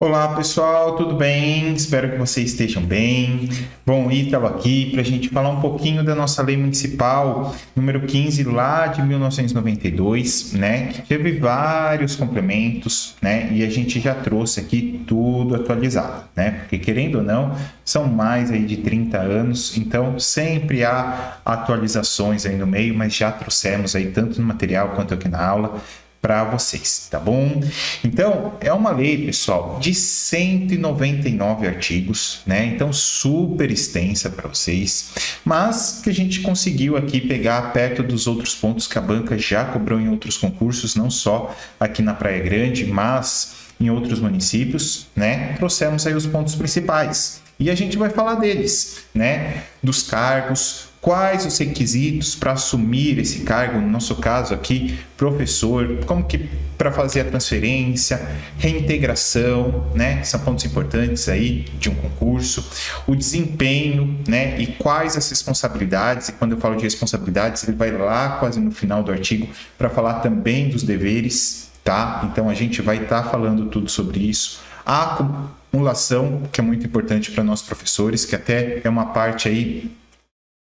Olá pessoal, tudo bem? Espero que vocês estejam bem. Bom, Ítalo aqui para a gente falar um pouquinho da nossa lei municipal número 15 lá de 1992, né? Que teve vários complementos, né? E a gente já trouxe aqui tudo atualizado, né? Porque querendo ou não, são mais aí de 30 anos, então sempre há atualizações aí no meio, mas já trouxemos aí tanto no material quanto aqui na aula para vocês, tá bom? Então, é uma lei, pessoal, de 199 artigos, né? Então, super extensa para vocês, mas que a gente conseguiu aqui pegar perto dos outros pontos que a banca já cobrou em outros concursos, não só aqui na Praia Grande, mas em outros municípios, né? Trouxemos aí os pontos principais. E a gente vai falar deles, né? Dos cargos, quais os requisitos para assumir esse cargo, no nosso caso aqui, professor, como que para fazer a transferência, reintegração, né? São pontos importantes aí de um concurso, o desempenho, né? E quais as responsabilidades, e quando eu falo de responsabilidades, ele vai lá quase no final do artigo para falar também dos deveres, tá? Então a gente vai estar falando tudo sobre isso. A acumulação, que é muito importante para nós professores, que até é uma parte aí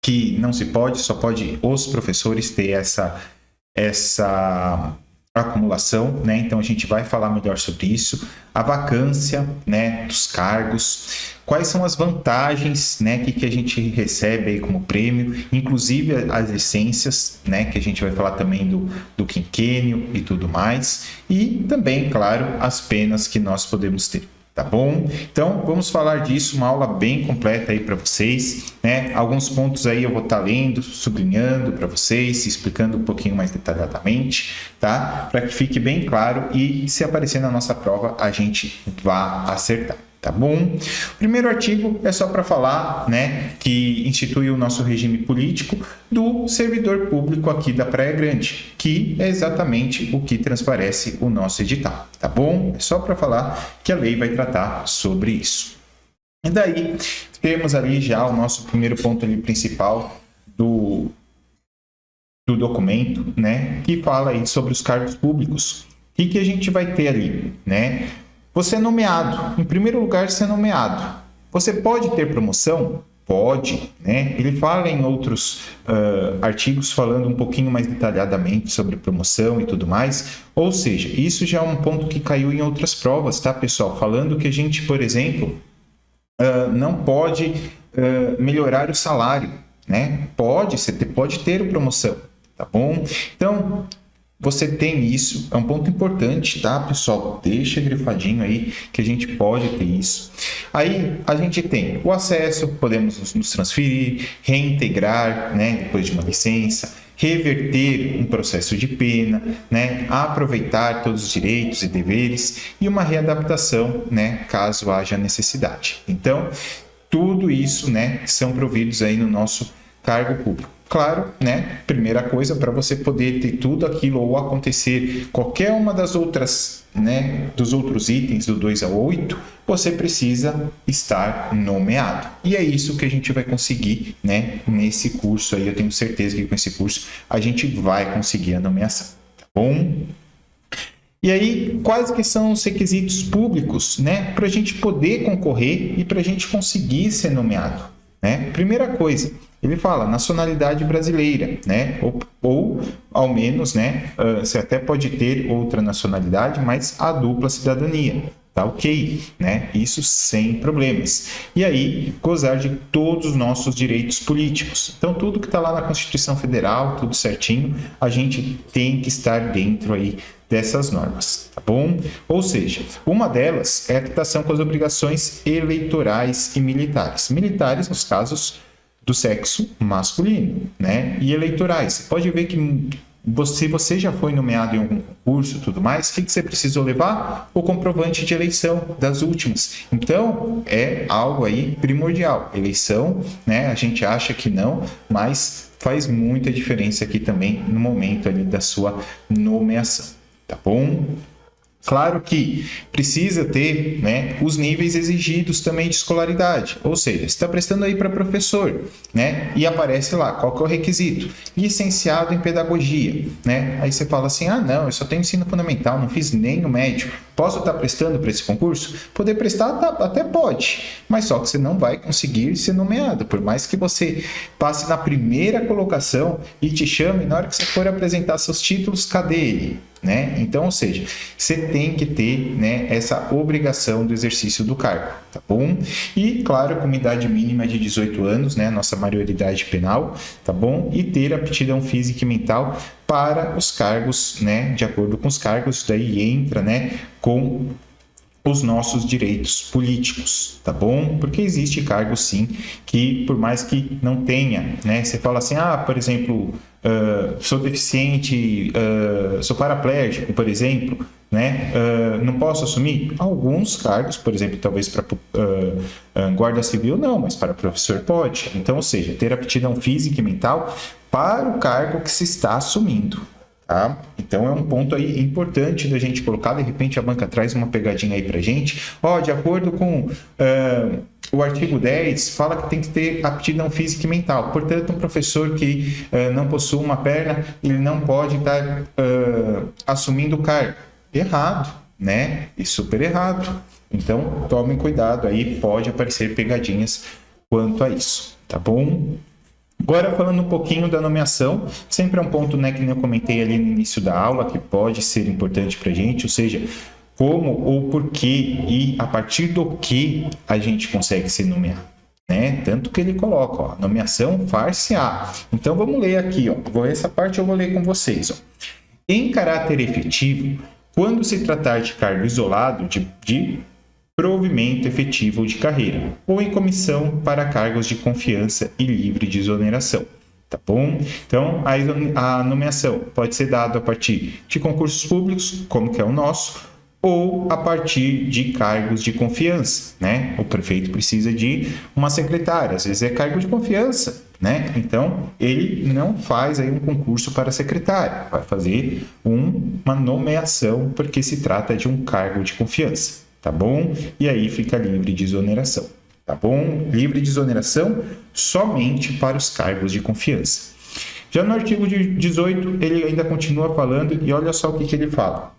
que não se pode, só pode os professores ter essa acumulação, né? Então a gente vai falar melhor sobre isso, a vacância, né, dos cargos, quais são as vantagens, né, que a gente recebe aí como prêmio, inclusive as licenças, né, que a gente vai falar também do quinquênio e tudo mais, e também, claro, as penas que nós podemos ter. Tá bom? Então, vamos falar disso, uma aula bem completa aí para vocês, né? Alguns pontos aí eu vou estar lendo, sublinhando para vocês, explicando um pouquinho mais detalhadamente, tá? Para que fique bem claro e se aparecer na nossa prova, a gente vá acertar. Tá bom? O primeiro artigo é só para falar, né, que institui o nosso regime político do servidor público aqui da Praia Grande, que é exatamente o que transparece o nosso edital, tá bom? É só para falar que a lei vai tratar sobre isso. E daí, temos ali já o nosso primeiro ponto ali principal do documento, né, que fala aí sobre os cargos públicos. O que a gente vai ter ali, né? Você é nomeado. Em primeiro lugar, ser nomeado. Você pode ter promoção? Pode, né? Ele fala em outros artigos falando um pouquinho mais detalhadamente sobre promoção e tudo mais. Ou seja, isso já é um ponto que caiu em outras provas, tá, pessoal? Falando que a gente, por exemplo, não pode melhorar o salário, né? Você pode ter promoção, tá bom? Então, você tem isso, é um ponto importante, tá, pessoal? Deixa grifadinho aí que a gente pode ter isso. Aí a gente tem o acesso, podemos nos transferir, reintegrar, né, depois de uma licença, reverter um processo de pena, né, aproveitar todos os direitos e deveres e uma readaptação, né, caso haja necessidade. Então, tudo isso, né, são providos aí no nosso cargo público. Claro, né? Primeira coisa, para você poder ter tudo aquilo ou acontecer qualquer uma das outras, né, dos outros itens do 2 ao 8, você precisa estar nomeado. E é isso que a gente vai conseguir, né, nesse curso aí. Eu tenho certeza que com esse curso a gente vai conseguir a nomeação, tá bom? E aí, quais que são os requisitos públicos, né, para a gente poder concorrer e para a gente conseguir ser nomeado, né? Primeira coisa, ele fala nacionalidade brasileira, né? Ou ao menos, né? Você até pode ter outra nacionalidade, mas a dupla cidadania, tá ok, né? Isso sem problemas. E aí, gozar de todos os nossos direitos políticos. Então, tudo que está lá na Constituição Federal, tudo certinho, a gente tem que estar dentro aí dessas normas, tá bom? Ou seja, uma delas é a quitação com as obrigações eleitorais e militares. Militares, nos casos do sexo masculino, né? E eleitorais. Você pode ver que se você já foi nomeado em algum concurso e tudo mais, o que você precisou levar? O comprovante de eleição das últimas. Então, é algo aí primordial. Eleição, né? A gente acha que não, mas faz muita diferença aqui também no momento ali da sua nomeação, tá bom? Claro que precisa ter, né, os níveis exigidos também de escolaridade, ou seja, você está prestando aí para professor, né, e aparece lá, qual que é o requisito? Licenciado em pedagogia, né, aí você fala assim, ah não, eu só tenho ensino fundamental, não fiz nem o médio, posso estar prestando para esse concurso? Poder prestar até pode, mas só que você não vai conseguir ser nomeado, por mais que você passe na primeira colocação e te chame, na hora que você for apresentar seus títulos, cadê ele? Né? Então, ou seja, você tem que ter, né, essa obrigação do exercício do cargo, tá bom? E, claro, com uma idade mínima de 18 anos, né, nossa maioridade penal, tá bom? E ter aptidão física e mental para os cargos, né, de acordo com os cargos, isso daí entra, né, com os nossos direitos políticos, tá bom? Porque existe cargo, sim, que por mais que não tenha, né, você fala assim, ah, por exemplo, sou deficiente, sou paraplégico, por exemplo, né? Não posso assumir alguns cargos, por exemplo, talvez para guarda civil não, mas para professor pode. Então, ou seja, ter aptidão física e mental para o cargo que se está assumindo. Tá? Então é um ponto aí importante da gente colocar, de repente a banca traz uma pegadinha aí pra gente, de acordo com o artigo 10, fala que tem que ter aptidão física e mental, portanto um professor que não possui uma perna, ele não pode estar assumindo o cargo. Errado, né? E super errado. Então tomem cuidado aí, pode aparecer pegadinhas quanto a isso, tá bom? Agora, falando um pouquinho da nomeação, sempre é um ponto, né, que eu comentei ali no início da aula, que pode ser importante para a gente, ou seja, como ou por que e a partir do que a gente consegue ser nomeado, né? Tanto que ele coloca, ó, nomeação far-se-á. Então, vamos ler aqui, ó. Essa parte eu vou ler com vocês, ó. Em caráter efetivo, quando se tratar de cargo isolado de provimento efetivo de carreira, ou em comissão para cargos de confiança e livre de exoneração, tá bom? Então, a nomeação pode ser dada a partir de concursos públicos, como que é o nosso, ou a partir de cargos de confiança, né? O prefeito precisa de uma secretária, às vezes é cargo de confiança, né? Então, ele não faz aí um concurso para secretária, vai fazer uma nomeação, porque se trata de um cargo de confiança. Tá bom? E aí fica livre de exoneração, tá bom? Livre de exoneração somente para os cargos de confiança. Já no artigo 18, ele ainda continua falando e olha só o que ele fala.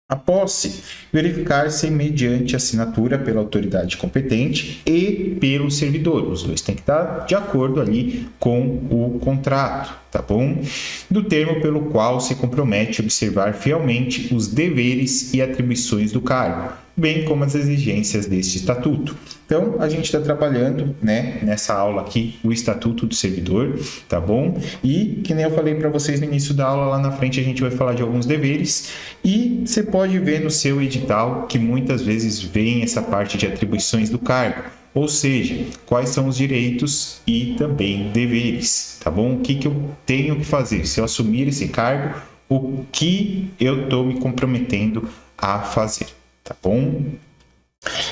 A posse verificar-se mediante assinatura pela autoridade competente e pelo servidor. Os dois têm que estar de acordo ali com o contrato, tá bom? Do termo pelo qual se compromete a observar fielmente os deveres e atribuições do cargo, bem como as exigências deste estatuto. Então, a gente está trabalhando, né, nessa aula aqui, o Estatuto do Servidor, tá bom? E, que nem eu falei para vocês no início da aula, lá na frente a gente vai falar de alguns deveres e você pode ver no seu edital que muitas vezes vem essa parte de atribuições do cargo, ou seja, quais são os direitos e também deveres, tá bom? O que eu tenho que fazer? Se eu assumir esse cargo, o que eu estou me comprometendo a fazer, tá bom?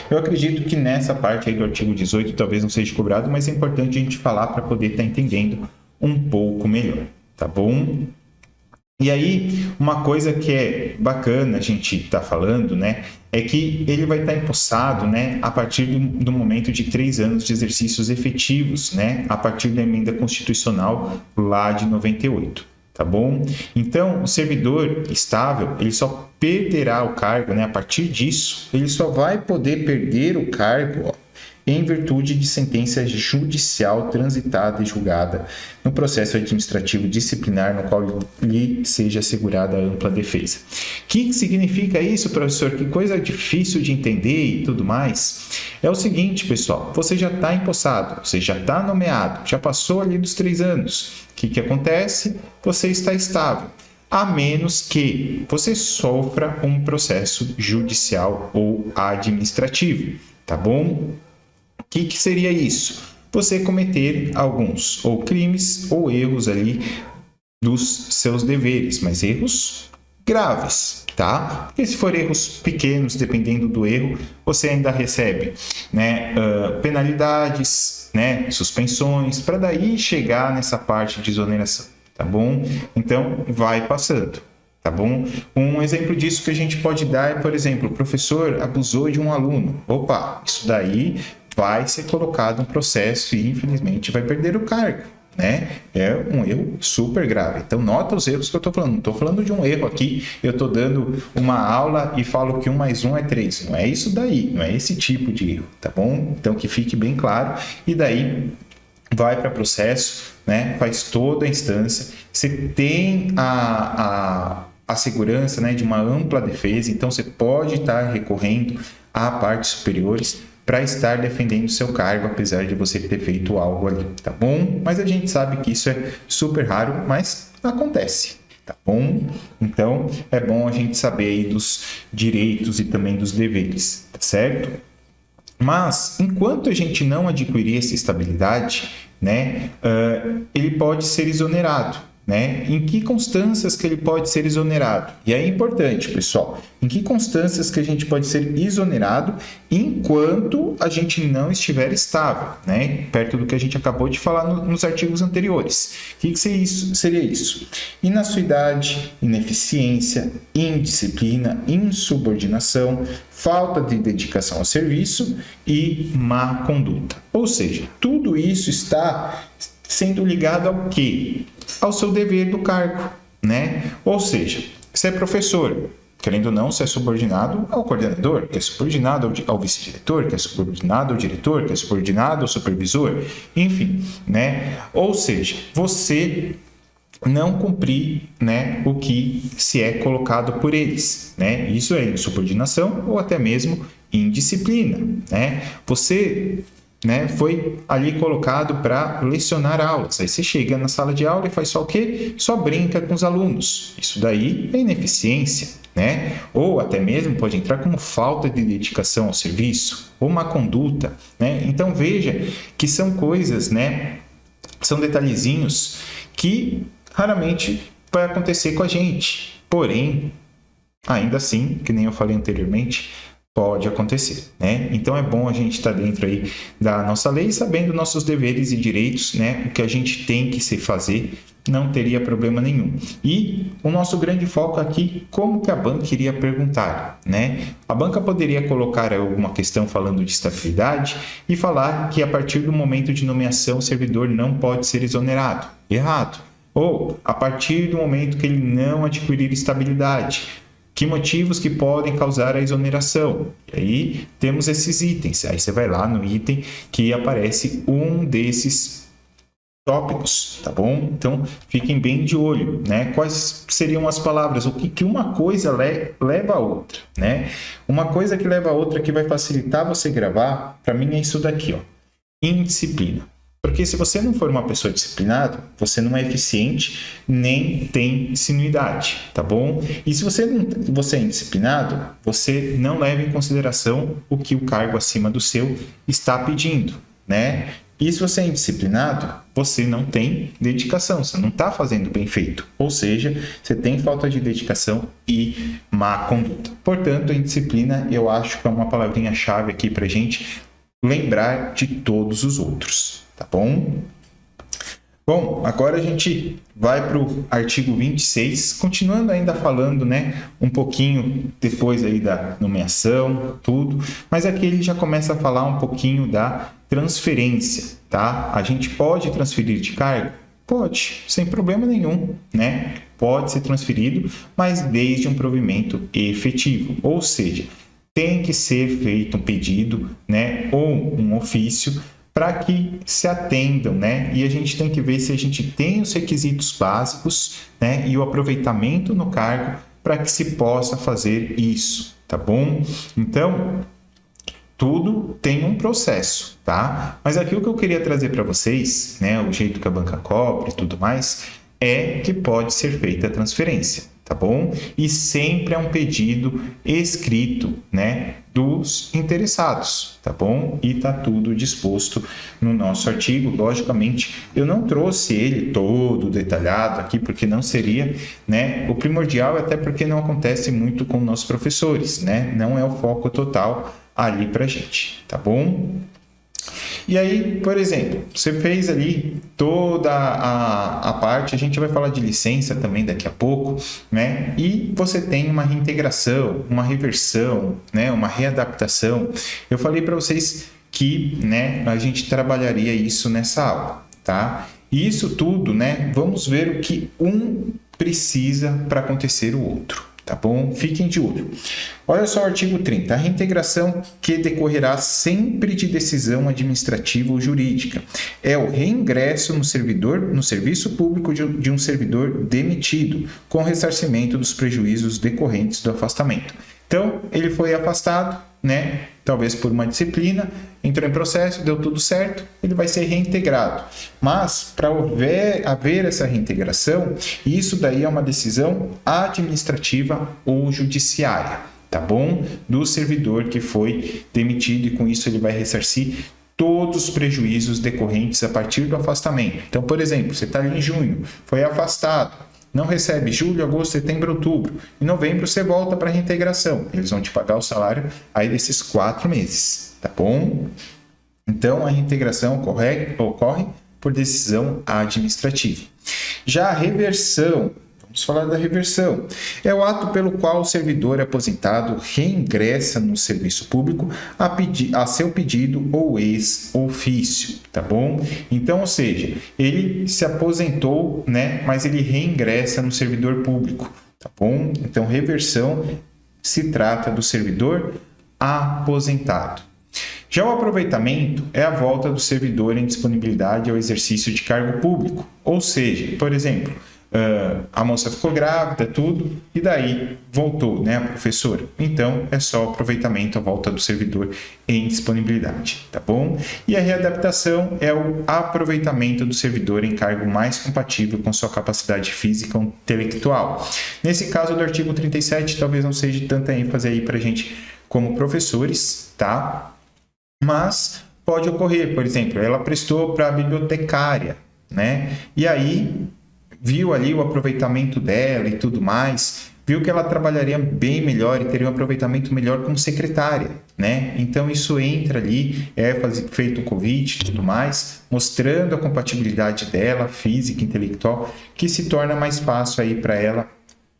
Eu acredito que nessa parte aí do artigo 18 talvez não seja cobrado, mas é importante a gente falar para poder estar entendendo um pouco melhor, tá bom? E aí, uma coisa que é bacana a gente estar falando, né, é que ele vai estar empossado, né, a partir do momento de 3 anos de exercícios efetivos, né, a partir da emenda constitucional lá de 98. Tá bom? Então, o servidor estável, ele só perderá o cargo, né? A partir disso, ele só vai poder perder o cargo, ó, em virtude de sentença judicial transitada e julgada no processo administrativo disciplinar no qual lhe seja assegurada ampla defesa. O que significa isso, professor? Que coisa difícil de entender e tudo mais. É o seguinte, pessoal, você já está empossado, você já está nomeado, já passou ali dos 3 anos. O que acontece? Você está estável, a menos que você sofra um processo judicial ou administrativo, tá bom? O que seria isso? Você cometer alguns ou crimes ou erros ali dos seus deveres, mas erros graves, tá? Porque se for erros pequenos, dependendo do erro, você ainda recebe, né, penalidades, né, suspensões, para daí chegar nessa parte de exoneração, tá bom? Então, vai passando. tá bom? Um exemplo disso que a gente pode dar é, por exemplo, o professor abusou de um aluno. Opa, isso daí vai ser colocado um processo e, infelizmente, vai perder o cargo, né? É um erro super grave. Então, nota os erros que eu estou falando. Não estou falando de um erro aqui, eu estou dando uma aula e falo que 1 mais 1 é 3. Não é isso daí, não é esse tipo de erro, tá bom? Então, que fique bem claro. E daí, vai para processo, né? Faz toda a instância. Você tem a segurança, né, de uma ampla defesa, então você pode estar recorrendo a partes superiores para estar defendendo o seu cargo, apesar de você ter feito algo ali, tá bom? Mas a gente sabe que isso é super raro, mas acontece, tá bom? Então, é bom a gente saber aí dos direitos e também dos deveres, tá certo? Mas, enquanto a gente não adquirir essa estabilidade, né, ele pode ser exonerado. Né? Em que constâncias que ele pode ser exonerado? E aí é importante, pessoal, em que constâncias que a gente pode ser exonerado enquanto a gente não estiver estável, né? Perto do que a gente acabou de falar nos artigos anteriores. O que seria isso? Inasuidade, ineficiência, indisciplina, insubordinação, falta de dedicação ao serviço e má conduta. Ou seja, tudo isso está sendo ligado ao quê? Ao seu dever do cargo, né? Ou seja, se é professor, querendo ou não, se é subordinado ao coordenador, que é subordinado ao vice-diretor, que é subordinado ao diretor, que é subordinado ao supervisor, enfim, né? Ou seja, você não cumprir, né, o que se é colocado por eles, né? Isso é insubordinação ou até mesmo indisciplina, né? Você, né, foi ali colocado para lecionar aulas. Aí você chega na sala de aula e faz só o quê? Só brinca com os alunos. Isso daí é ineficiência, né? Ou até mesmo pode entrar como falta de dedicação ao serviço ou má conduta, né? Então veja que são coisas, né? São detalhezinhos que raramente vai acontecer com a gente. Porém, ainda assim, que nem eu falei anteriormente, pode acontecer, né? Então é bom a gente estar dentro aí da nossa lei, sabendo nossos deveres e direitos, né? O que a gente tem que se fazer, não teria problema nenhum. E o nosso grande foco aqui, como que a banca iria perguntar, né? A banca poderia colocar alguma questão falando de estabilidade e falar que a partir do momento de nomeação o servidor não pode ser exonerado. Errado. Ou a partir do momento que ele não adquirir estabilidade. Que motivos que podem causar a exoneração? E aí temos esses itens. Aí você vai lá no item que aparece um desses tópicos, tá bom? Então fiquem bem de olho, né? Quais seriam as palavras? O que uma coisa leva a outra, né? Uma coisa que leva a outra que vai facilitar você gravar, para mim é isso daqui, ó. Indisciplina. Porque se você não for uma pessoa disciplinada, você não é eficiente, nem tem sinuidade, tá bom? E se você é indisciplinado, você não leva em consideração o que o cargo acima do seu está pedindo, né? E se você é indisciplinado, você não tem dedicação, você não está fazendo bem feito. Ou seja, você tem falta de dedicação e má conduta. Portanto, a indisciplina, eu acho que é uma palavrinha-chave aqui para a gente lembrar de todos os outros. Tá bom? Bom, agora a gente vai para o artigo 26, continuando ainda falando, né, um pouquinho depois aí da nomeação, tudo, mas aqui ele já começa a falar um pouquinho da transferência, tá? A gente pode transferir de cargo? Pode, sem problema nenhum, né? Pode ser transferido, mas desde um provimento efetivo, ou seja, tem que ser feito um pedido, né, ou um ofício para que se atendam, né? E a gente tem que ver se a gente tem os requisitos básicos, né? E o aproveitamento no cargo para que se possa fazer isso, tá bom? Então, tudo tem um processo, tá? Mas aqui o que eu queria trazer para vocês, né? O jeito que a banca cobra e tudo mais, é que pode ser feita a transferência, tá bom? E sempre é um pedido escrito, né, dos interessados, tá bom? E tá tudo disposto no nosso artigo. Logicamente, eu não trouxe ele todo detalhado aqui, porque não seria, né, o primordial, até porque não acontece muito com nossos professores, né? Não é o foco total ali pra gente, tá bom? E aí, por exemplo, você fez ali toda a parte, a gente vai falar de licença também daqui a pouco, né? E você tem uma reintegração, uma reversão, né? Uma readaptação. Eu falei para vocês que, né, a gente trabalharia isso nessa aula, tá? E isso tudo, né? Vamos ver o que um precisa para acontecer o outro, tá bom? Fiquem de olho. Olha só o artigo 30. A reintegração que decorrerá sempre de decisão administrativa ou jurídica é o reingresso no serviço público de um servidor demitido, com ressarcimento dos prejuízos decorrentes do afastamento. Então, ele foi afastado, né? Talvez por uma disciplina, entrou em processo, deu tudo certo, ele vai ser reintegrado. Mas, para haver essa reintegração, isso daí é uma decisão administrativa ou judiciária, tá bom? Do servidor que foi demitido, e com isso ele vai ressarcir todos os prejuízos decorrentes a partir do afastamento. Então, por exemplo, você está ali em junho, foi afastado, não recebe julho, agosto, setembro, outubro. Em novembro você volta para a reintegração. Eles vão te pagar o salário aí desses 4 meses, tá bom? Então, a reintegração ocorre por decisão administrativa. Já a reversão, vamos falar da reversão, é o ato pelo qual o servidor aposentado reingressa no serviço público a seu pedido ou ex-ofício, tá bom? Então, ou seja, ele se aposentou, né, mas ele reingressa no servidor público, tá bom? Então, reversão se trata do servidor aposentado. Já o aproveitamento é a volta do servidor em disponibilidade ao exercício de cargo público, ou seja, por exemplo, a moça ficou grávida, tudo, e daí voltou, né, a professora. Então, é só aproveitamento, a volta do servidor em disponibilidade, tá bom? E a readaptação é o aproveitamento do servidor em cargo mais compatível com sua capacidade física ou intelectual. Nesse caso do artigo 37, talvez não seja tanta ênfase aí para a gente como professores, tá? Mas pode ocorrer, por exemplo, ela prestou para a bibliotecária, né? E aí viu ali o aproveitamento dela e tudo mais, viu que ela trabalharia bem melhor e teria um aproveitamento melhor como secretária, né? Então isso entra ali, feito o convite e tudo mais, mostrando a compatibilidade dela, física, intelectual, que se torna mais fácil aí para ela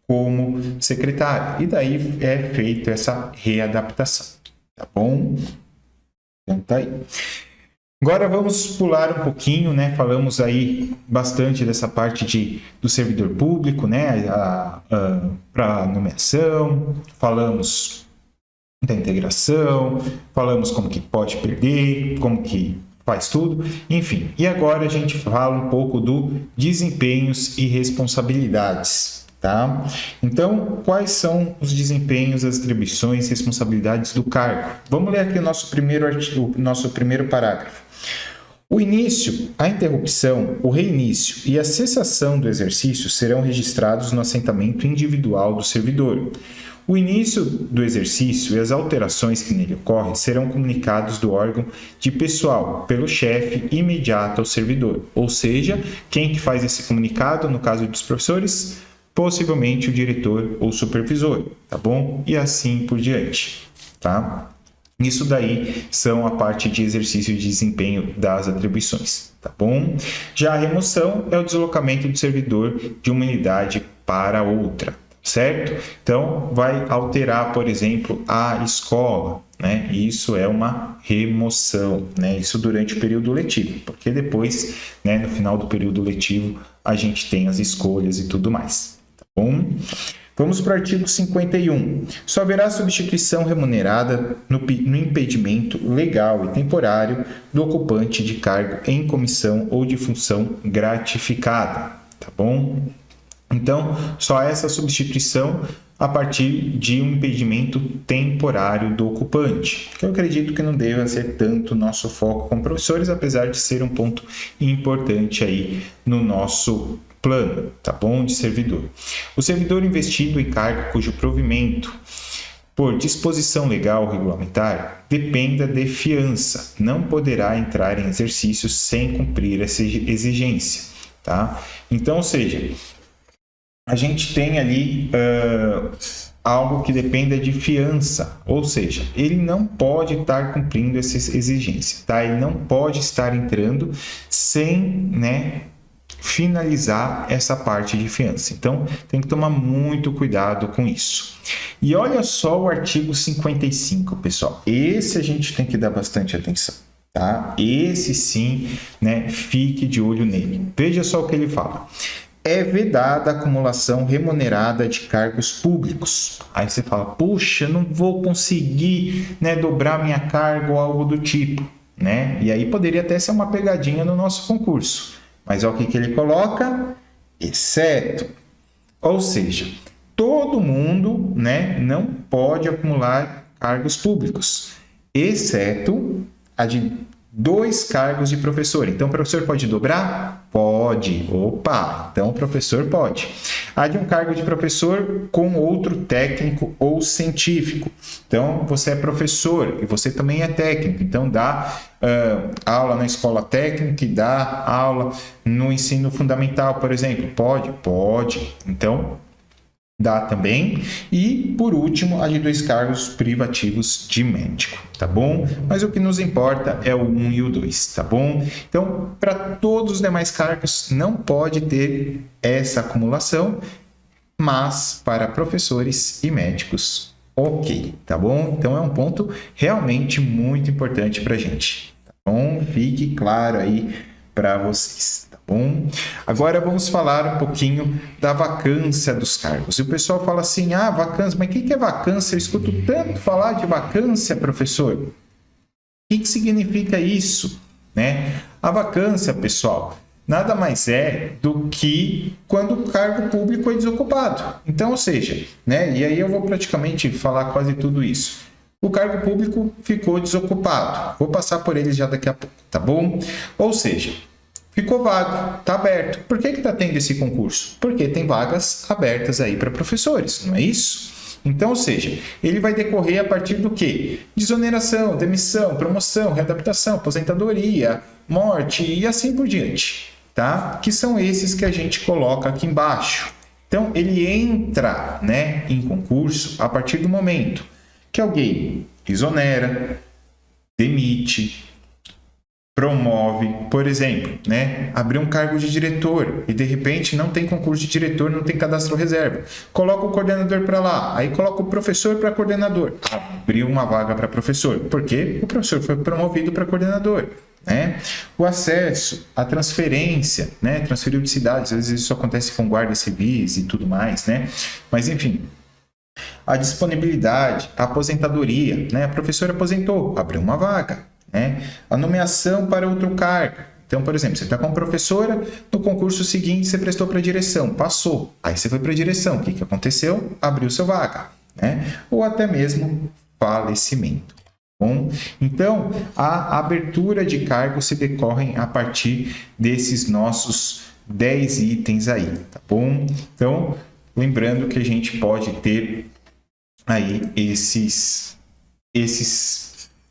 como secretária. E daí é feita essa readaptação, tá bom? Então tá aí. Agora vamos pular um pouquinho, né? Falamos aí bastante dessa parte do servidor público, né? Para nomeação, falamos da integração, falamos como que pode perder, como que faz tudo, enfim. E agora a gente fala um pouco do desempenhos e responsabilidades, tá? Então, quais são os desempenhos, as atribuições e responsabilidades do cargo? Vamos ler aqui o nosso primeiro parágrafo. O início, a interrupção, o reinício e a cessação do exercício serão registrados no assentamento individual do servidor. O início do exercício e as alterações que nele ocorrem serão comunicados do órgão de pessoal pelo chefe imediato ao servidor, ou seja, quem que faz esse comunicado, no caso dos professores, possivelmente o diretor ou supervisor, tá bom? E assim por diante, tá? Isso daí são a parte de exercício de desempenho das atribuições, tá bom? Já a remoção é o deslocamento do servidor de uma unidade para outra, certo? Então, vai alterar, por exemplo, a escola, né? Isso é uma remoção, né? Isso durante o período letivo, porque depois, né, no final do período letivo, a gente tem as escolhas e tudo mais, tá bom? Vamos para o artigo 51. Só haverá substituição remunerada no impedimento legal e temporário do ocupante de cargo em comissão ou de função gratificada, tá bom? Então, só essa substituição a partir de um impedimento temporário do ocupante, que eu acredito que não deva ser tanto nosso foco como professores, apesar de ser um ponto importante aí no nosso plano, tá bom? De servidor. O servidor investido em cargo cujo provimento por disposição legal ou regulamentar dependa de fiança, não poderá entrar em exercício sem cumprir essa exigência, tá? Então, ou seja, a gente tem ali algo que dependa de fiança, ou seja, ele não pode estar cumprindo essa exigência, tá? Ele não pode estar entrando sem, né, finalizar essa parte de fiança. Então, tem que tomar muito cuidado com isso. E olha só o artigo 55, pessoal. Esse a gente tem que dar bastante atenção, tá? Esse sim, né? Fique de olho nele. Veja só o que ele fala. É vedada a acumulação remunerada de cargos públicos. Aí você fala, puxa, não vou conseguir, né, dobrar minha carga ou algo do tipo, né? E aí poderia até ser uma pegadinha no nosso concurso. Mas olha o que ele coloca, exceto. Ou seja, todo mundo, né, não pode acumular cargos públicos, exceto a de 2 cargos de professor. Então, o professor pode dobrar? Pode. Opa! Então, o professor pode. A de um cargo de professor com outro técnico ou científico. Então, você é professor e você também é técnico. Então, dá aula na escola técnica e dá aula no ensino fundamental, por exemplo. Pode? Pode. Então, dá também. E, por último, a de 2 cargos privativos de médico, tá bom? Mas o que nos importa é o 1 e o 2, tá bom? Então, para todos os demais cargos, não pode ter essa acumulação, mas para professores e médicos, ok, tá bom? Então, é um ponto realmente muito importante para a gente, tá bom? Fique claro aí para vocês. Bom, agora vamos falar um pouquinho da vacância dos cargos. E o pessoal fala assim, vacância, mas o que é vacância? Eu escuto tanto falar de vacância, professor. O que significa isso? Né? A vacância, pessoal, nada mais é do que quando o cargo público é desocupado. Então, ou seja, né? E aí eu vou praticamente falar quase tudo isso. O cargo público ficou desocupado. Vou passar por ele já daqui a pouco, tá bom? Ou seja, ficou vago, está aberto. Por que está tendo esse concurso? Porque tem vagas abertas aí para professores, não é isso? Então, ou seja, ele vai decorrer a partir do quê? Desoneração, demissão, promoção, readaptação, aposentadoria, morte e assim por diante, tá? Que são esses que a gente coloca aqui embaixo. Então, ele entra, né, em concurso a partir do momento que alguém exonera, demite, promove, por exemplo, né, abrir um cargo de diretor e de repente não tem concurso de diretor, não tem cadastro reserva. Coloca o coordenador para lá, aí coloca o professor para coordenador. Abriu uma vaga para professor, porque o professor foi promovido para coordenador. Né? O acesso, a transferência, né? Transferiu de cidades, às vezes isso acontece com guardas civis e tudo mais, né? Mas enfim, a disponibilidade, a aposentadoria, né? A professora aposentou, abriu uma vaga, né? A nomeação para outro cargo. Então, por exemplo, você está como professora, no concurso seguinte você prestou para a direção, passou, aí você foi para a direção, o que aconteceu? Abriu sua vaga, né? Ou até mesmo falecimento. Bom, então, a abertura de cargos se decorrem a partir desses nossos 10 itens aí, tá bom? Então, lembrando que a gente pode ter aí esses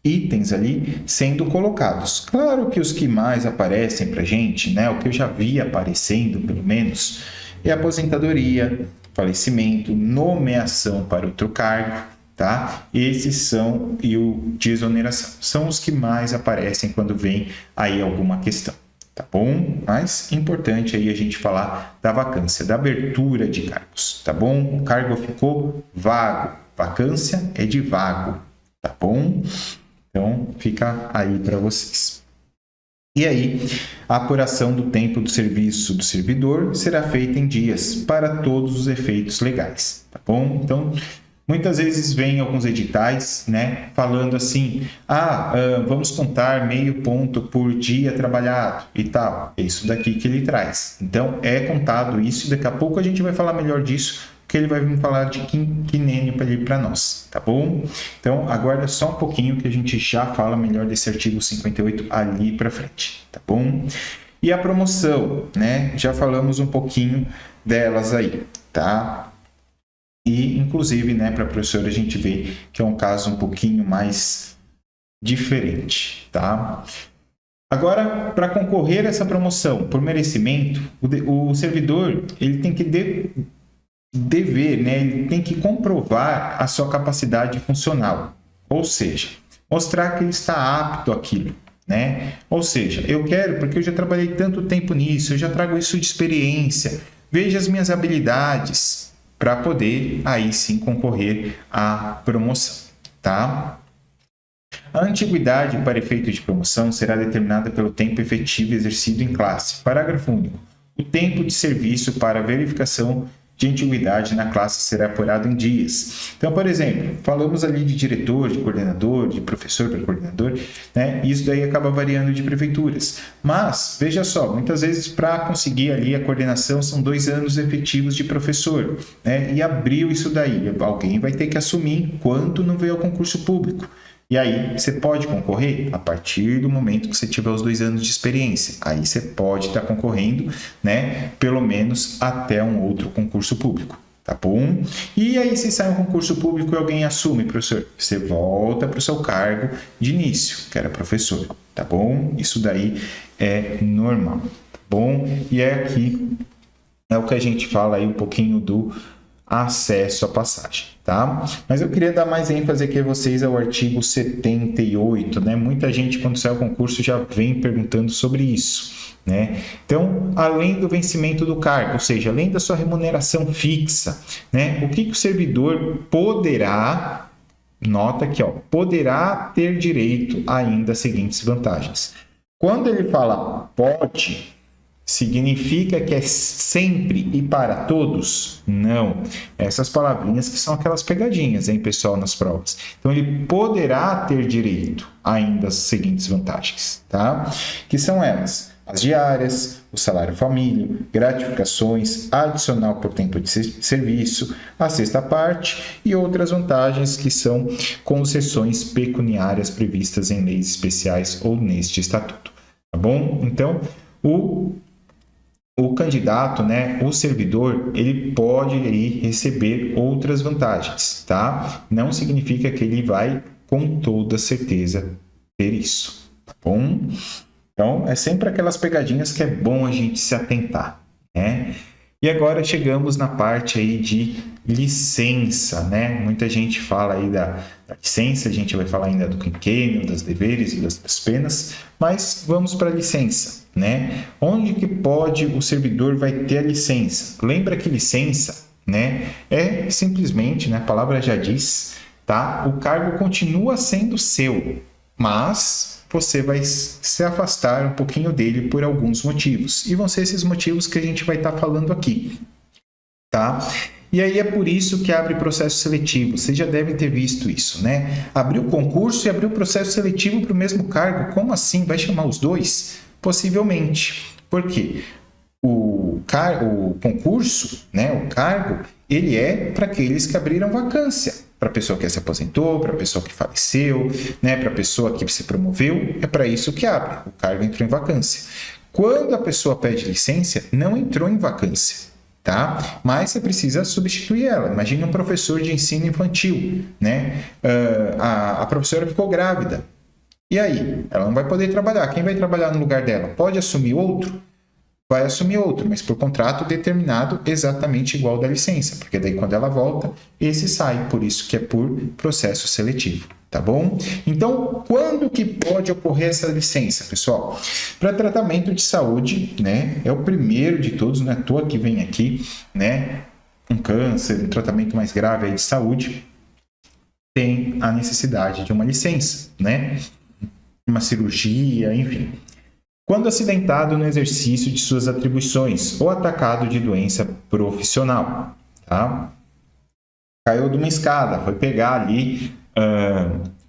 itens ali sendo colocados. Claro que os que mais aparecem para a gente, né, o que eu já vi aparecendo, pelo menos, é aposentadoria, falecimento, nomeação para outro cargo, tá? Esses são, e o de exoneração, são os que mais aparecem quando vem aí alguma questão, tá bom? Mas importante aí a gente falar da vacância, da abertura de cargos, tá bom? O cargo ficou vago, vacância é de vago, tá bom? Então, fica aí para vocês. E aí, a apuração do tempo do serviço do servidor será feita em dias para todos os efeitos legais, tá bom? Então, muitas vezes vem alguns editais, né, falando assim, vamos contar meio ponto por dia trabalhado e tal. É isso daqui que ele traz. Então, é contado isso e daqui a pouco a gente vai falar melhor disso, porque ele vai vir falar de quinquênio para nós, tá bom? Então, aguarda só um pouquinho que a gente já fala melhor desse artigo 58 ali para frente, tá bom? E a promoção, né? Já falamos um pouquinho delas aí, tá? E, inclusive, né, para a professora a gente vê que é um caso um pouquinho mais diferente, tá? Agora, para concorrer a essa promoção por merecimento, o servidor ele tem que dever, né? Ele tem que comprovar a sua capacidade funcional, ou seja, mostrar que ele está apto àquilo, né? Ou seja, eu quero porque eu já trabalhei tanto tempo nisso, eu já trago isso de experiência, veja as minhas habilidades para poder aí sim concorrer à promoção, tá? A antiguidade para efeito de promoção será determinada pelo tempo efetivo exercido em classe. Parágrafo único. O tempo de serviço para verificação de antiguidade na classe será apurado em dias. Então, por exemplo, falamos ali de diretor, de coordenador, de professor para coordenador, né? Isso daí acaba variando de prefeituras. Mas, veja só, muitas vezes para conseguir ali a coordenação são 2 anos efetivos de professor, né? E abriu isso daí. Alguém vai ter que assumir enquanto não veio ao concurso público. E aí, você pode concorrer a partir do momento que você tiver os 2 anos de experiência. Aí você pode estar concorrendo, né? Pelo menos até um outro concurso público, tá bom? E aí, se sai um concurso público e alguém assume, professor, você volta para o seu cargo de início, que era professor, tá bom? Isso daí é normal, tá bom? E aqui é o que a gente fala aí um pouquinho do acesso à passagem, tá? Mas eu queria dar mais ênfase aqui a vocês ao artigo 78, né? Muita gente, quando sai o concurso, já vem perguntando sobre isso, né? Então, além do vencimento do cargo, ou seja, além da sua remuneração fixa, né? O que o servidor poderá, nota aqui, ó, poderá ter direito ainda às seguintes vantagens. Quando ele fala pode, significa que é sempre e para todos? Não. Essas palavrinhas que são aquelas pegadinhas, hein, pessoal, nas provas. Então, ele poderá ter direito ainda às seguintes vantagens, tá? Que são elas: as diárias, o salário família, gratificações, adicional por tempo de serviço, a sexta parte e outras vantagens que são concessões pecuniárias previstas em leis especiais ou neste estatuto, tá bom? Então, o candidato, né, o servidor, ele pode aí receber outras vantagens, tá? Não significa que ele vai com toda certeza ter isso, tá bom? Então, é sempre aquelas pegadinhas que é bom a gente se atentar, né? E agora chegamos na parte aí de licença, né? Muita gente fala aí da licença, a gente vai falar ainda do quinquênio, das deveres e das penas, mas vamos para a licença, né? Onde que pode o servidor vai ter a licença? Lembra que licença, né, é simplesmente, né, a palavra já diz, tá? O cargo continua sendo seu, mas você vai se afastar um pouquinho dele por alguns motivos. E vão ser esses motivos que a gente vai estar falando aqui, tá? E aí é por isso que abre processo seletivo. Vocês já devem ter visto isso, né? Abriu concurso e abriu processo seletivo para o mesmo cargo. Como assim? Vai chamar os dois? Possivelmente. Por quê? O concurso, né, o cargo, ele é para aqueles que abriram vacância. Para a pessoa que se aposentou, para a pessoa que faleceu, né, para a pessoa que se promoveu, é para isso que abre. O cargo entrou em vacância. Quando a pessoa pede licença, não entrou em vacância, tá? Mas você precisa substituir ela. Imagine um professor de ensino infantil, né? A professora ficou grávida. E aí? Ela não vai poder trabalhar. Quem vai trabalhar no lugar dela? Pode assumir outro? Vai assumir outro, mas por contrato determinado exatamente igual da licença, porque daí quando ela volta, esse sai, por isso que é por processo seletivo, tá bom? Então, quando que pode ocorrer essa licença, pessoal? Para tratamento de saúde, né? É o primeiro de todos, não é à toa que vem aqui, né? Um câncer, um tratamento mais grave aí de saúde, tem a necessidade de uma licença, né? Uma cirurgia, enfim. Quando acidentado no exercício de suas atribuições ou atacado de doença profissional, tá? Caiu de uma escada, foi pegar ali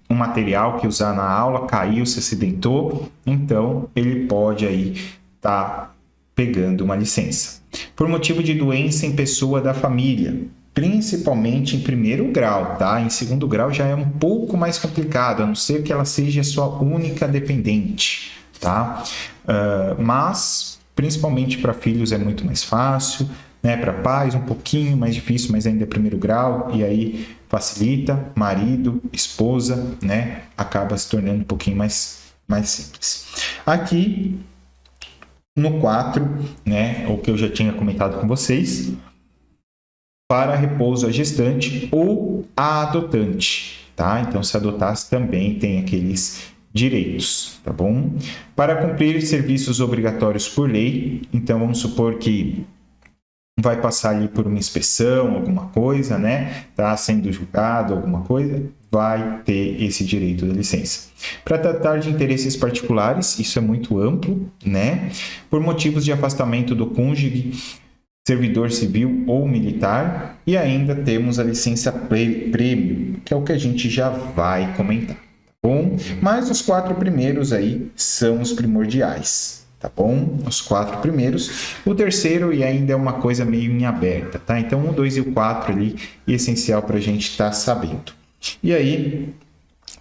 um material que usar na aula, caiu, se acidentou, então ele pode aí estar pegando uma licença. Por motivo de doença em pessoa da família, principalmente em primeiro grau, tá? Em segundo grau já é um pouco mais complicado, a não ser que ela seja sua única dependente, tá? Mas principalmente para filhos é muito mais fácil, né? Para pais um pouquinho mais difícil, mas ainda é primeiro grau, e aí facilita, marido, esposa, né? Acaba se tornando um pouquinho mais simples. Aqui no 4, né? O que eu já tinha comentado com vocês, para repouso à gestante ou à adotante, tá? Então, se adotasse também tem aqueles direitos, tá bom? Para cumprir serviços obrigatórios por lei, então vamos supor que vai passar ali por uma inspeção, alguma coisa, né? Tá sendo julgado, alguma coisa, vai ter esse direito da licença. Para tratar de interesses particulares, isso é muito amplo, né? Por motivos de afastamento do cônjuge, servidor civil ou militar, e ainda temos a licença prêmio, que é o que a gente já vai comentar, tá bom? Mas os 4 primeiros aí são os primordiais, tá bom? Os 4 primeiros. O terceiro e ainda é uma coisa meio em aberta, tá? Então, 1, 2 e o 4 ali, essencial para a gente estar sabendo. E aí,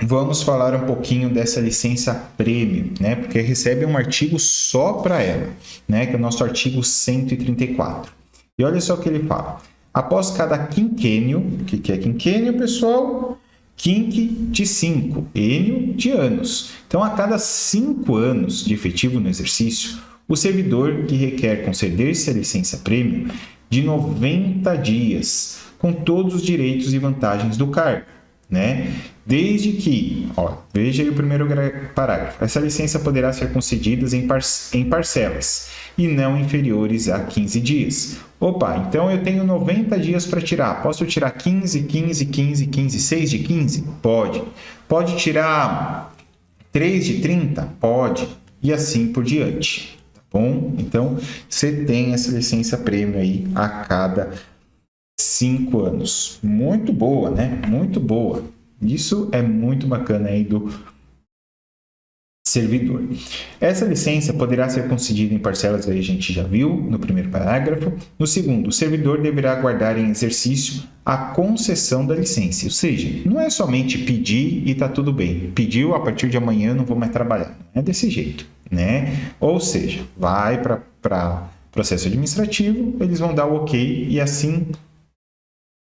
vamos falar um pouquinho dessa licença prêmio, né? Porque recebe um artigo só para ela, né? Que é o nosso artigo 134. E olha só o que ele fala. Após cada quinquênio, o que é quinquênio, pessoal? Quinque de 5, ênio de anos. Então, a cada 5 anos de efetivo no exercício, o servidor que requer conceder-se a licença prêmio de 90 dias, com todos os direitos e vantagens do cargo, né? Desde que, veja aí o primeiro parágrafo, essa licença poderá ser concedida em parcelas e não inferiores a 15 dias. Opa, então eu tenho 90 dias para tirar. Posso tirar 15, 15, 15, 15, 6 de 15? Pode. Pode tirar 3 de 30? Pode. E assim por diante. Tá bom? Então, você tem essa licença prêmio aí a cada 5 anos. Muito boa, né? Muito boa. Isso é muito bacana aí do servidor. Essa licença poderá ser concedida em parcelas, aí a gente já viu no primeiro parágrafo. No segundo, o servidor deverá guardar em exercício a concessão da licença. Ou seja, não é somente pedir e tá tudo bem. Pediu, a partir de amanhã não vou mais trabalhar. Não é desse jeito, né? Ou seja, vai para processo administrativo, eles vão dar o ok e assim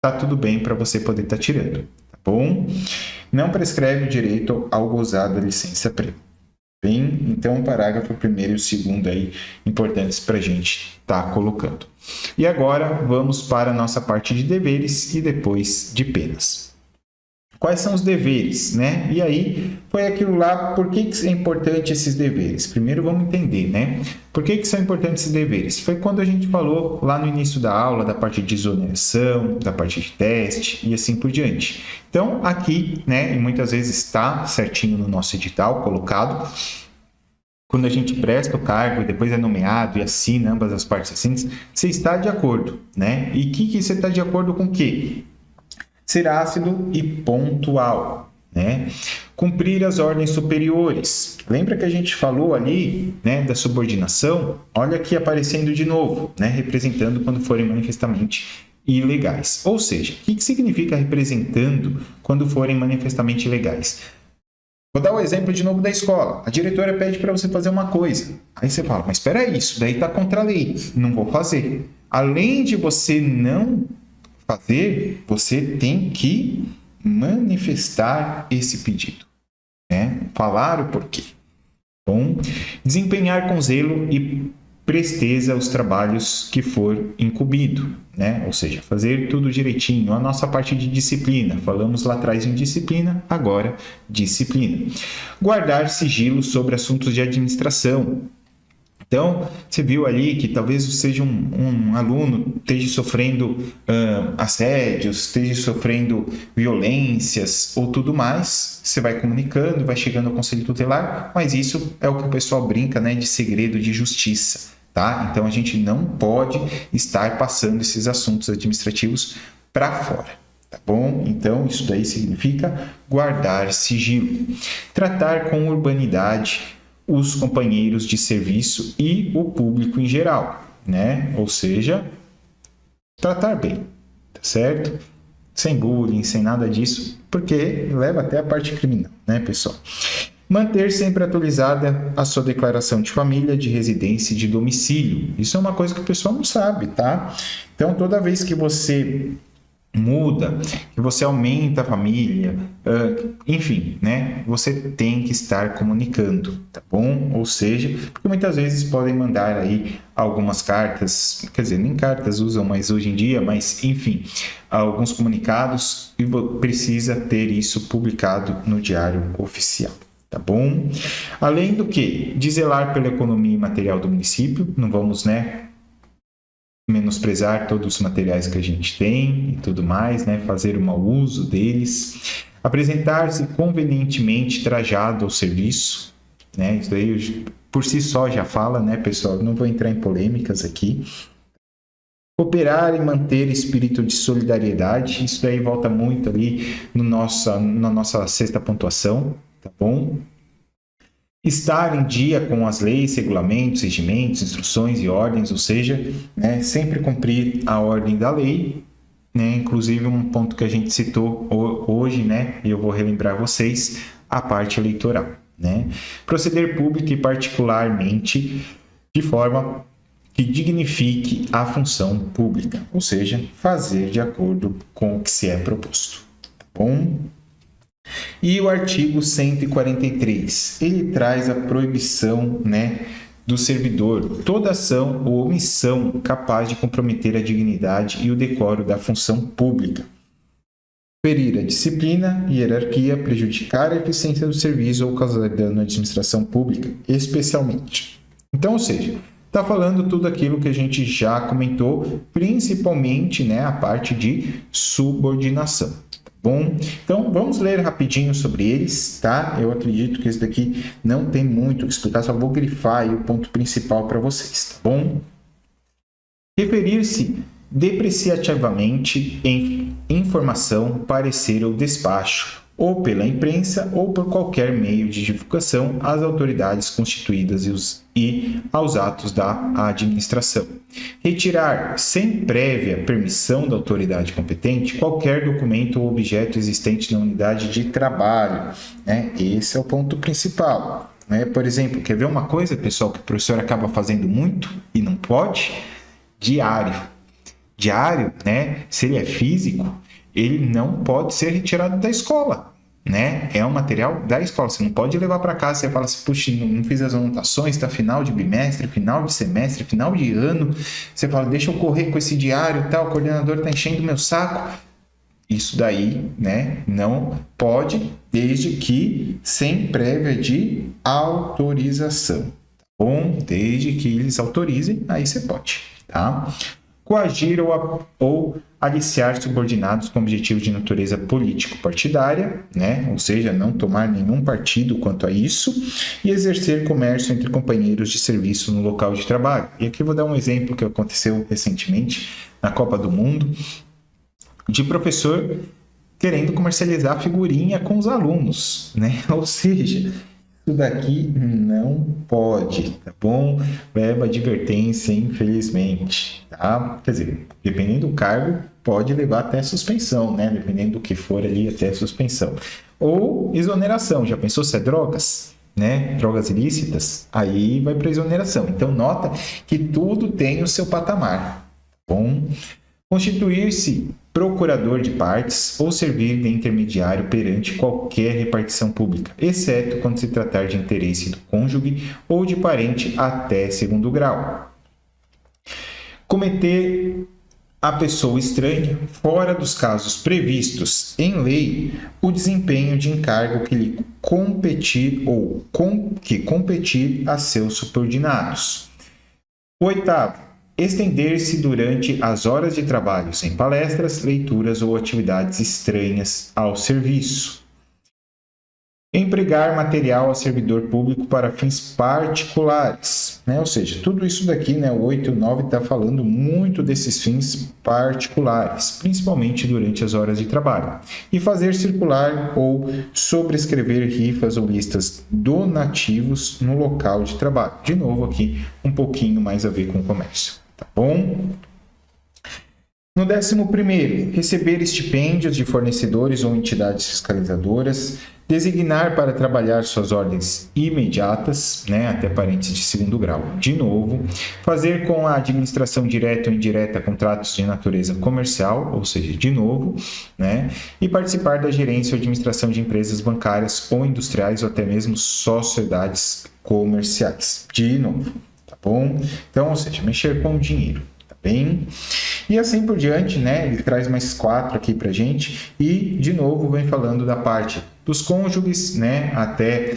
tá tudo bem para você poder estar tirando, tá bom? Não prescreve o direito ao gozar da licença prêmio. Bem, então o parágrafo 1º e o 2º aí importantes para a gente estar colocando. E agora vamos para a nossa parte de deveres e depois de penas. Quais são os deveres, né? E aí foi aquilo lá, por que é importante esses deveres? Primeiro vamos entender, né? Por que são importantes esses deveres? Foi quando a gente falou lá no início da aula da parte de exoneração, da parte de teste e assim por diante. Então aqui, né, e muitas vezes está certinho no nosso edital colocado, quando a gente presta o cargo e depois é nomeado e assina ambas as partes assim, você está de acordo, né? E que você está de acordo com o quê? Ser ácido e pontual, né? Cumprir as ordens superiores. Lembra que a gente falou ali, né, da subordinação? Olha aqui aparecendo de novo, né, representando quando forem manifestamente ilegais. Ou seja, o que significa representando quando forem manifestamente ilegais? Vou dar o exemplo de novo da escola. A diretora pede para você fazer uma coisa. Aí você fala, mas espera aí, isso daí está contra a lei. Não vou fazer. Além de você não fazer, você tem que manifestar esse pedido, né? Falar o porquê. Bom, desempenhar com zelo e presteza os trabalhos que for incumbido, né? Ou seja, fazer tudo direitinho. A nossa parte de disciplina, falamos lá atrás em disciplina, agora disciplina. Guardar sigilo sobre assuntos de administração. Então, você viu ali que talvez seja um aluno esteja sofrendo assédios, esteja sofrendo violências ou tudo mais. Você vai comunicando, vai chegando ao conselho tutelar, mas isso é o que o pessoal brinca, né, de segredo de justiça, tá? Então, a gente não pode estar passando esses assuntos administrativos para fora. Tá bom? Então, isso daí significa guardar sigilo. Tratar com urbanidade os companheiros de serviço e o público em geral, né? Ou seja, tratar bem, tá certo? Sem bullying, sem nada disso, porque leva até a parte criminal, né, pessoal? Manter sempre atualizada a sua declaração de família, de residência e de domicílio. Isso é uma coisa que o pessoal não sabe, tá? Então, toda vez que você muda, que você aumenta a família, enfim, né? Você tem que estar comunicando, tá bom? Ou seja, porque muitas vezes podem mandar aí algumas cartas, quer dizer, nem cartas usam mais hoje em dia, mas enfim, alguns comunicados e precisa ter isso publicado no Diário Oficial. Tá bom? Além do que, de zelar pela economia imaterial do município, não vamos, né, menosprezar todos os materiais que a gente tem e tudo mais, né? Fazer um mau uso deles, apresentar-se convenientemente trajado ao serviço, né? Isso daí por si só já fala, né, pessoal? Não vou entrar em polêmicas aqui. Cooperar e manter espírito de solidariedade, isso daí volta muito ali na nossa sexta pontuação, tá bom? Estar em dia com as leis, regulamentos, regimentos, instruções e ordens, ou seja, né, sempre cumprir a ordem da lei, né, inclusive um ponto que a gente citou hoje, né, e eu vou relembrar vocês, a parte eleitoral, né? Proceder público e particularmente de forma que dignifique a função pública, ou seja, fazer de acordo com o que se é proposto, tá bom? E o artigo 143, ele traz a proibição, né, do servidor, toda ação ou omissão capaz de comprometer a dignidade e o decoro da função pública, ferir a disciplina e hierarquia, prejudicar a eficiência do serviço ou causar dano à administração pública, especialmente. Então, ou seja, está falando tudo aquilo que a gente já comentou, principalmente, né, a parte de subordinação. Bom, então vamos ler rapidinho sobre eles, tá? Eu acredito que esse daqui não tem muito o que explicar, só vou grifar aí o ponto principal para vocês, tá bom? Referir-se depreciativamente em informação, parecer ou despacho, ou pela imprensa ou por qualquer meio de divulgação às autoridades constituídas e aos atos da administração. Retirar, sem prévia permissão da autoridade competente, qualquer documento ou objeto existente na unidade de trabalho, né? Esse é o ponto principal, né? Por exemplo, quer ver uma coisa, pessoal, que o professor acaba fazendo muito e não pode? Diário. Diário, né? Se ele é físico, ele não pode ser retirado da escola, né? É um material da escola, você não pode levar para casa, você fala assim, puxa, não fiz as anotações, está final de bimestre, final de semestre, final de ano, você fala, deixa eu correr com esse diário e tal, o coordenador está enchendo meu saco. Isso daí, né, não pode, desde que sem prévia de autorização, tá bom? Desde que eles autorizem, aí você pode, tá? Coagir ou aliciar subordinados com objetivos de natureza político-partidária, né? Ou seja, não tomar nenhum partido quanto a isso, e exercer comércio entre companheiros de serviço no local de trabalho. E aqui eu vou dar um exemplo que aconteceu recentemente na Copa do Mundo, de professor querendo comercializar figurinha com os alunos, né? Ou seja, isso daqui não pode, tá bom? Leva advertência, infelizmente, tá? Quer dizer, dependendo do cargo, pode levar até suspensão, né? Dependendo do que for ali, até suspensão. Ou exoneração, já pensou se é drogas? Né? Drogas ilícitas? Aí vai para exoneração. Então, nota que tudo tem o seu patamar, tá bom? Constituir-se procurador de partes ou servir de intermediário perante qualquer repartição pública, exceto quando se tratar de interesse do cônjuge ou de parente até segundo grau. Cometer a pessoa estranha, fora dos casos previstos em lei, o desempenho de encargo que lhe competir ou que competir a seus subordinados. Oitavo, estender-se durante as horas de trabalho em palestras, leituras ou atividades estranhas ao serviço. Empregar material a servidor público para fins particulares, né? Ou seja, tudo isso daqui, né? O 8 e o 9 está falando muito desses fins particulares, principalmente durante as horas de trabalho. E fazer circular ou sobrescrever rifas ou listas donativos no local de trabalho. De novo aqui, um pouquinho mais a ver com o comércio, tá bom? No 11º, receber estipêndios de fornecedores ou entidades fiscalizadoras, Designar para trabalhar suas ordens imediatas, né, até parentes de segundo grau, de novo. Fazer com a administração direta ou indireta contratos de natureza comercial, ou seja, de novo, né, e participar da gerência ou administração de empresas bancárias ou industriais ou até mesmo sociedades comerciais, de novo, tá bom? Então, ou seja, mexer com o dinheiro. Bem, e assim por diante, né? Ele traz mais 4 aqui pra gente e, de novo, vem falando da parte dos cônjuges, né? Até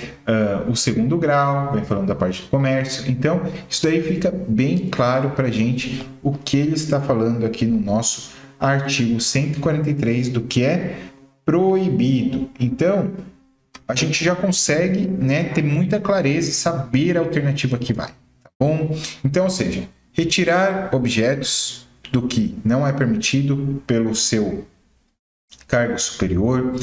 o segundo grau, vem falando da parte do comércio. Então, isso daí fica bem claro pra gente o que ele está falando aqui no nosso artigo 143 do que é proibido. Então, a gente já consegue, né, ter muita clareza e saber a alternativa que vai, tá bom? Então, ou seja, retirar objetos do que não é permitido pelo seu cargo superior.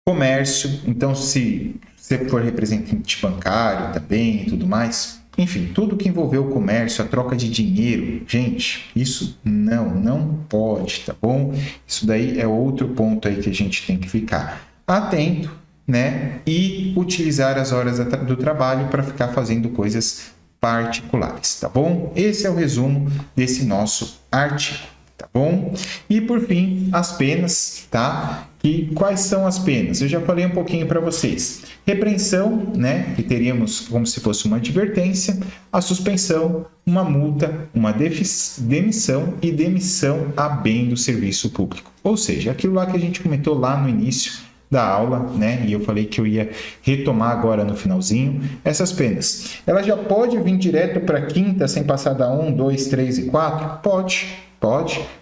Comércio, então se você for representante bancário também e tudo mais, enfim, tudo que envolveu o comércio, a troca de dinheiro, gente, isso não pode, tá bom? Isso daí é outro ponto aí que a gente tem que ficar atento, né? E utilizar as horas do trabalho para ficar fazendo coisas particulares, tá bom? Esse é o resumo desse nosso artigo, tá bom? E por fim, as penas, tá? E quais são as penas? Eu já falei um pouquinho para vocês. Repreensão, né? Que teríamos como se fosse uma advertência, a suspensão, uma multa, uma demissão e demissão a bem do serviço público. Ou seja, aquilo lá que a gente comentou lá no início da aula, né? E eu falei que eu ia retomar agora no finalzinho. Essas penas, ela já pode vir direto para quinta sem passar da 1, 2, 3 e 4? Pode.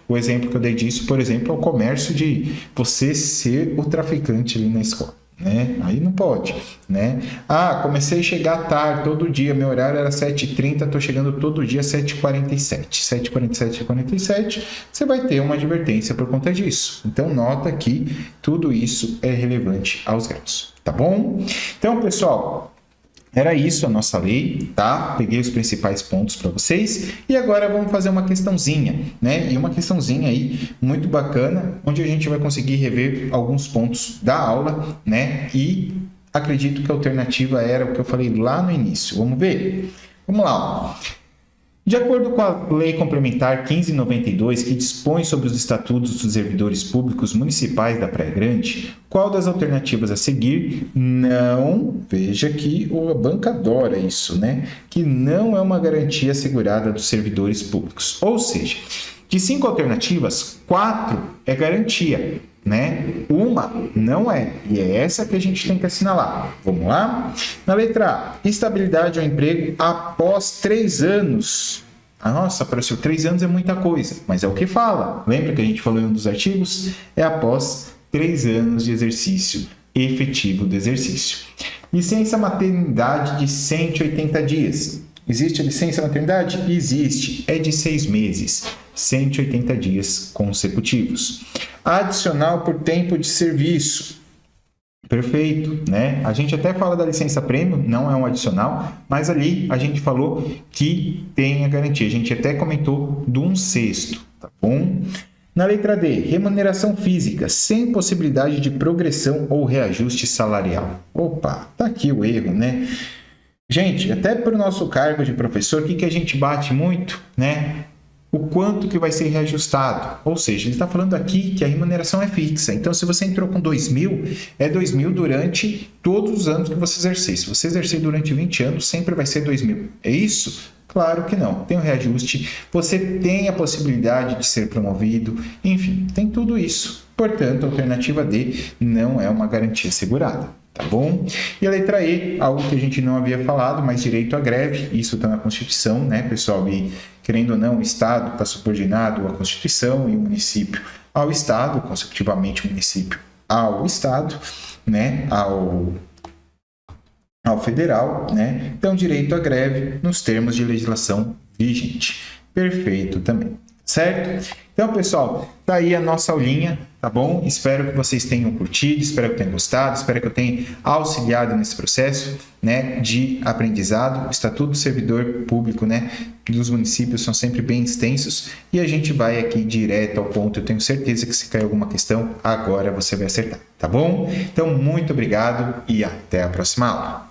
O exemplo que eu dei disso, por exemplo, é o comércio de você ser o traficante ali na escola, né? Aí não pode, né? Ah, comecei a chegar tarde todo dia, meu horário era 7h30, estou chegando todo dia 7h47. 7h47 e 47, você vai ter uma advertência por conta disso. Então, nota que tudo isso é relevante aos graus, tá bom? Então, pessoal, era isso a nossa lei, tá? Peguei os principais pontos para vocês e agora vamos fazer uma questãozinha, né? E uma questãozinha aí muito bacana, onde a gente vai conseguir rever alguns pontos da aula, né? E acredito que a alternativa era o que eu falei lá no início. Vamos ver? Vamos lá, ó. De acordo com a Lei Complementar 1592, que dispõe sobre os estatutos dos servidores públicos municipais da Praia Grande, qual das alternativas a seguir não, veja que a banca adora isso, né? Que não é uma garantia assegurada dos servidores públicos. Ou seja, de 5 alternativas, 4 é garantia, né? Uma não é, e é essa que a gente tem que assinalar. Vamos lá? Na letra A, estabilidade ao emprego após 3 anos. Nossa, professor, 3 anos é muita coisa, mas é o que fala. Lembra que a gente falou em um dos artigos? É após 3 anos de exercício efetivo do exercício. Licença maternidade de 180 dias. Existe a licença maternidade? Existe. É de 6 meses, 180 dias consecutivos. Adicional por tempo de serviço. Perfeito, né? A gente até fala da licença prêmio, não é um adicional, mas ali a gente falou que tem a garantia. A gente até comentou de 1/6, tá bom? Na letra D, remuneração física, sem possibilidade de progressão ou reajuste salarial. Opa, tá aqui o erro, né? Gente, até para o nosso cargo de professor, o que a gente bate muito, né? O quanto que vai ser reajustado. Ou seja, ele está falando aqui que a remuneração é fixa. Então, se você entrou com 2.000, é 2.000 durante todos os anos que você exercer. Se você exercer durante 20 anos, sempre vai ser 2.000. É isso? Claro que não. Tem o reajuste, você tem a possibilidade de ser promovido, enfim, tem tudo isso. Portanto, a alternativa D não é uma garantia assegurada. Tá bom? E a letra E, algo que a gente não havia falado, mas direito à greve, isso está na Constituição, né, pessoal? E, querendo ou não, o Estado está subordinado à Constituição e o município ao Estado, consecutivamente o município ao Estado, né, ao federal, né? Então, direito à greve nos termos de legislação vigente. Perfeito também, Certo? Então, pessoal, tá aí a nossa aulinha, tá bom? Espero que vocês tenham curtido, espero que tenham gostado, espero que eu tenha auxiliado nesse processo, né, de aprendizado. O Estatuto do Servidor Público, né, dos municípios são sempre bem extensos e a gente vai aqui direto ao ponto. Eu tenho certeza que se cair alguma questão, agora você vai acertar, tá bom? Então, muito obrigado e até a próxima aula.